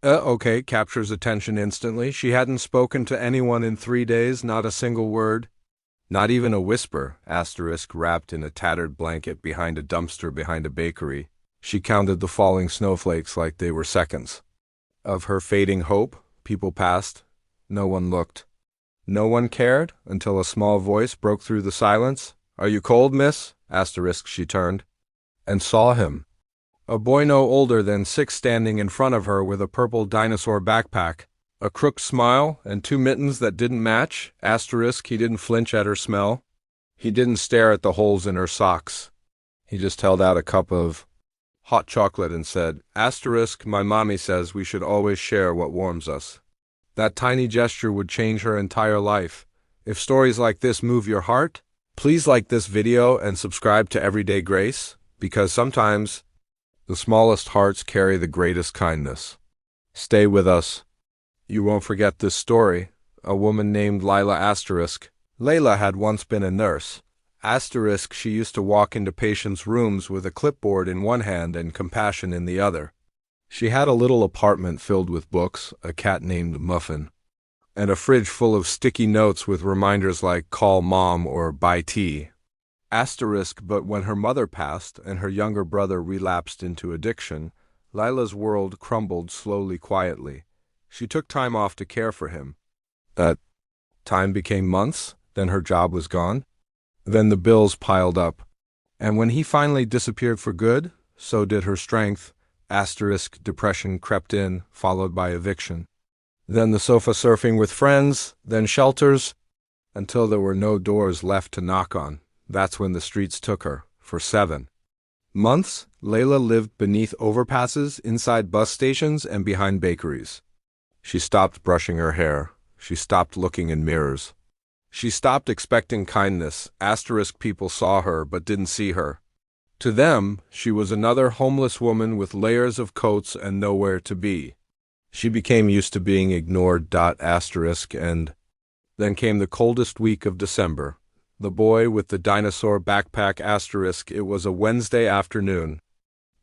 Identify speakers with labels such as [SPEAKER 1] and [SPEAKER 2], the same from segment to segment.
[SPEAKER 1] Okay, captures attention instantly. She hadn't spoken to anyone in 3 days, not a single word. Not even a whisper, asterisk, wrapped in a tattered blanket behind a dumpster behind a bakery. She counted the falling snowflakes like they were seconds. Of her fading hope, people passed. No one looked. No one cared until a small voice broke through the silence. "Are you cold, miss?" Asterisk, she turned. And saw him. A boy no older than 6 standing in front of her with a purple dinosaur backpack. A crooked smile and 2 mittens that didn't match. Asterisk, he didn't flinch at her smell. He didn't stare at the holes in her socks. He just held out a cup of hot chocolate and said, "Asterisk, my mommy says we should always share what warms us." That tiny gesture would change her entire life. If stories like this move your heart, please like this video and subscribe to Everyday Grace, because sometimes the smallest hearts carry the greatest kindness. Stay with us. You won't forget this story. A woman named Lila Asterisk. Layla had once been a nurse. Asterisk, she used to walk into patients' rooms with a clipboard in one hand and compassion in the other. She had a little apartment filled with books, a cat named Muffin, and a fridge full of sticky notes with reminders like "call mom" or "buy tea." Asterisk, but when her mother passed and her younger brother relapsed into addiction, Lila's world crumbled slowly, quietly. She took time off to care for him. That time became months, then her job was gone. Then the bills piled up. And when he finally disappeared for good, so did her strength. Asterisk, depression crept in, followed by eviction. Then the sofa surfing with friends, then shelters, until there were no doors left to knock on. That's when the streets took her, for 7 months. Layla lived beneath overpasses, inside bus stations, and behind bakeries. She stopped brushing her hair. She stopped looking in mirrors. She stopped expecting kindness. Asterisk, people saw her but didn't see her. To them, she was another homeless woman with layers of coats and nowhere to be. She became used to being ignored. Asterisk, and then came the coldest week of December. The boy with the dinosaur backpack. Asterisk, it was a Wednesday afternoon.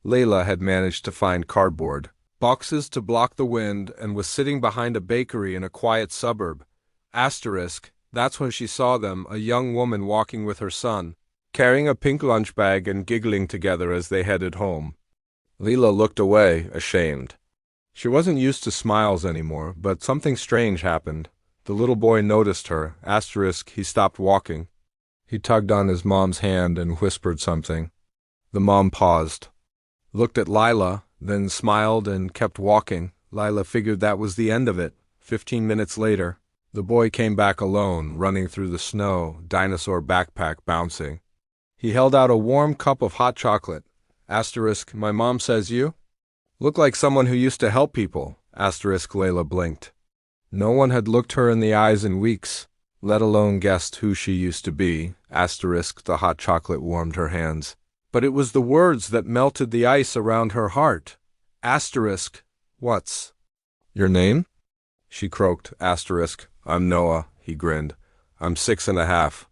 [SPEAKER 1] Layla had managed to find cardboard boxes to block the wind and was sitting behind a bakery in a quiet suburb. Asterisk, that's when she saw them, a young woman walking with her son, carrying a pink lunch bag and giggling together as they headed home. Layla looked away, ashamed. She wasn't used to smiles anymore, but something strange happened. The little boy noticed her. Asterisk, he stopped walking. He tugged on his mom's hand and whispered something. The mom paused, looked at Lila, then smiled and kept walking. Lila figured that was the end of it. 15 minutes later, the boy came back alone, running through the snow, dinosaur backpack bouncing. He held out a warm cup of hot chocolate. Asterisk, my mom says you look like someone who used to help people. Asterisk, Layla blinked. No one had looked her in the eyes in weeks, let alone guessed who she used to be. Asterisk, the hot chocolate warmed her hands. But it was the words that melted the ice around her heart. Asterisk, what's your name? She croaked. Asterisk, I'm Noah. He grinned. I'm 6.5.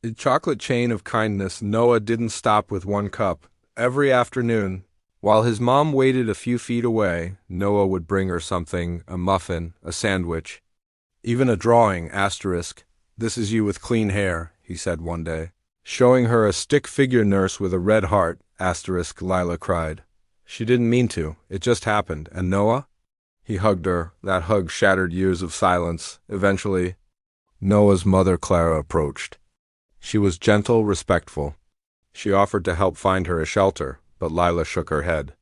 [SPEAKER 1] A chocolate chain of kindness. Noah didn't stop with one cup. Every afternoon, while his mom waited a few feet away, Noah would bring her something, a muffin, a sandwich, even a drawing. Asterisk, this is you with clean hair, he said one day, showing her a stick figure nurse with a red heart. Asterisk, Lila cried. She didn't mean to. It just happened. And Noah? He hugged her. That hug shattered years of silence. Eventually, Noah's mother Clara approached. She was gentle, respectful. She offered to help find her a shelter, but Lila shook her head.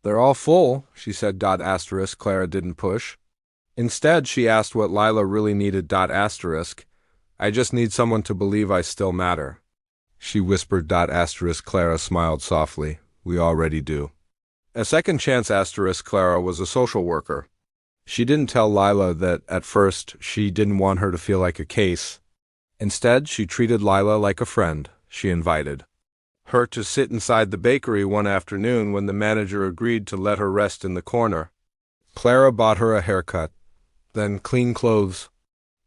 [SPEAKER 1] They're all full, she said. Asterisk, Clara didn't push. Instead, she asked what Lila really needed. Asterisk, I just need someone to believe I still matter. She whispered. Asterisk, Clara smiled softly. We already do. A second chance. Asterisk, Clara was a social worker. She didn't tell Lila that at first she didn't want her to feel like a case. Instead, she treated Lila like a friend. She invited her to sit inside the bakery one afternoon when the manager agreed to let her rest in the corner. Clara bought her a haircut, then clean clothes,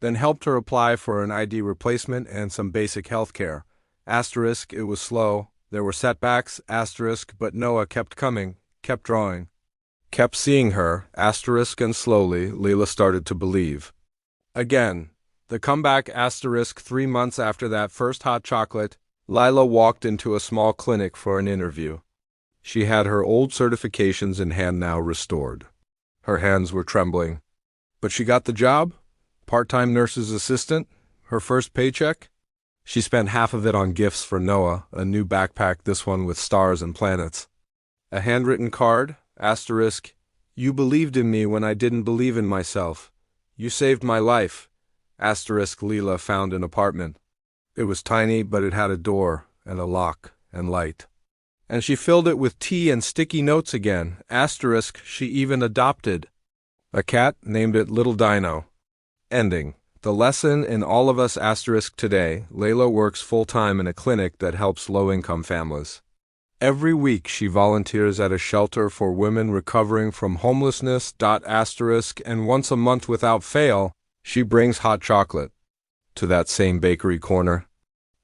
[SPEAKER 1] then helped her apply for an ID replacement and some basic health care. Asterisk, it was slow. There were setbacks. Asterisk, but Noah kept coming, kept drawing. Kept seeing her, asterisk, and slowly, Leela started to believe. Again, the comeback asterisk 3 months after that first hot chocolate, Lila walked into a small clinic for an interview. She had her old certifications in hand now restored. Her hands were trembling. But she got the job? Part-time nurse's assistant? Her first paycheck? She spent half of it on gifts for Noah, a new backpack, this one with stars and planets. A handwritten card, asterisk, "You believed in me when I didn't believe in myself. You saved my life." Asterisk Leela found an apartment. It was tiny, but it had a door and a lock and light. And she filled it with tea and sticky notes again. Asterisk, she even adopted a cat, named it Little Dino. Ending. The lesson in All of Us asterisk today, Layla works full-time in a clinic that helps low-income families. Every week she volunteers at a shelter for women recovering from homelessness, asterisk, and once a month without fail, she brings hot chocolate to that same bakery corner.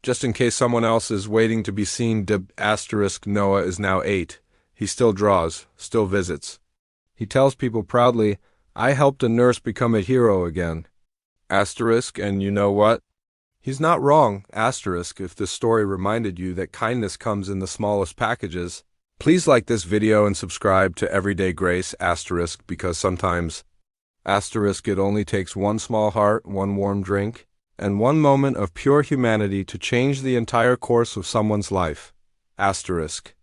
[SPEAKER 1] Just in case someone else is waiting to be seen, asterisk Noah is now 8. He still draws, still visits. He tells people proudly, "I helped a nurse become a hero again." Asterisk, and you know what? He's not wrong, asterisk, if this story reminded you that kindness comes in the smallest packages. Please like this video and subscribe to Everyday Grace, asterisk, because sometimes, asterisk, it only takes one small heart, one warm drink, and one moment of pure humanity to change the entire course of someone's life. Asterisk.